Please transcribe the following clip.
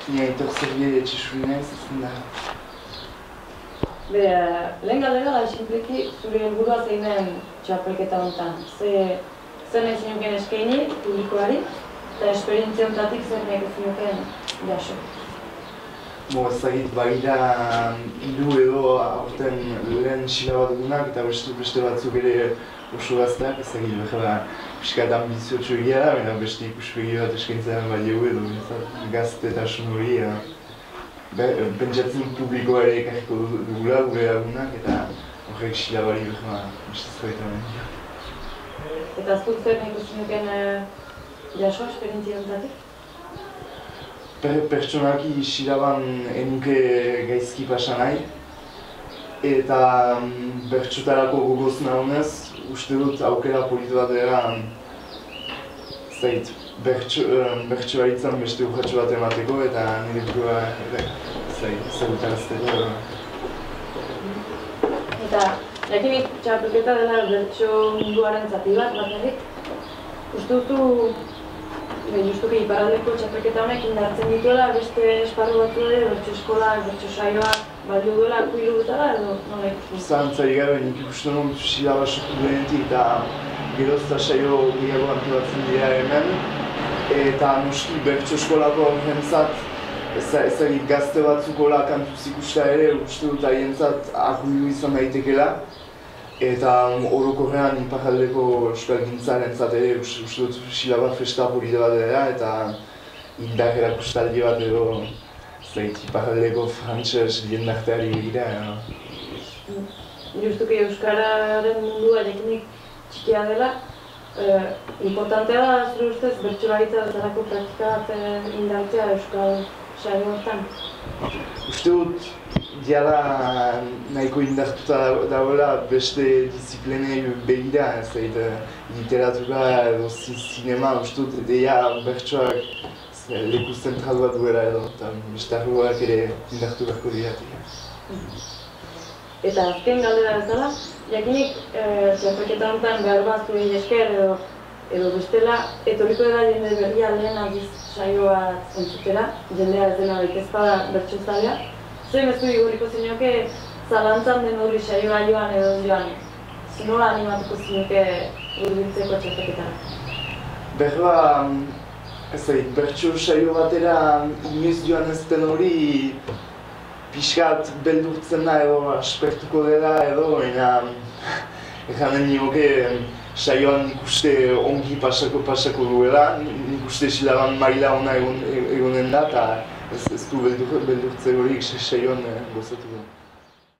Ni aitor zerbide etxesurinez, ez da. Lehen galdera da, sinpleki, zure helburua zein den txapelketa honetan. Zer nahi zinuken eskaini publikoari, eta esperientzia honetatik zer nahi zinuken jaso. Ez dakit, bagira hiru edo aurten lehen sila bat dugunak eta beste batzuk ere oso gazteak, ez dakit, behar piskat ambiziotxo egia da, baina beste ikuspegi bat eskaintzen badiegu edo gaztetasun hori. Pentsatzen publikoa ere ekarriko dugula gure lagunak eta horrek sila bari behar beste zoetan dira. Eta azkut zer nahi zinuken jaso esperientzia honetatik? Pertsonaki silaban enuke gaizki pasa nahi eta bertsotarako gogoz nahonez uste dut aukera politu bat dela bertsolaritzan beste urratxo bat emateko eta nire burua zagutarazteko. Eta jakinik txapelketa dela bertso munduaren zati bat bakarrik, uste duzu justuki iparraldeko txapelketa honek indartzen dituela beste esparru batzu ere, bertso eskolak, bertso saioak, balio duela akuilu betara edo nola ikusten? Zahantzari gabe nik ikusten dut silaba sortu denetik eta gerozta saio gehiago antolatzen dira hemen. Eta noski bertso eskolako jentzat ezagik gazte batzukola kantuz ikusta ere uste dut haientzat akuilu izan daitekela. Eta orokorrean iparraldeko euskalgintzaren ere uste dut silaba festa polita bat dela eta indar erakustaldi bat edo iparraldeko frantses jendarteari begira. Justuki euskararen mundua jakinik txikia dela, importantea da zure ustez bertsolaritza bezalako praktika bat indartzea euskal saio horretan? Uste dut jada nahiko indartuta dagoela beste disiplinei begira, literatura edo zinema, uste dut deia bertsoak leku zentral bat duela edo, eta beste arruak ere indartu beharko diratik. Eta azken galdera bezala, jakinik txapelketa honetan behar bat zure esker edo bestela, etorriko dela jende berria lehen aldiz saioa entzutera, jendea ez dena baitezpada bertsozalea. Zer mezu igoriko zinioke zalantzan den hori saioa joan edo joan? Nola animatuko zinioke hurbiltzeko txapelketara? Berba, bertso saio batera inoiz joan ez den hori pixkat beldurtzen da edo aspertuko dela edo, baina erranen nioke saioan nik uste ongi pasako duela, nik uste silaban maila ona egonen da eta ez du beldurtze horik saioan gozatu da.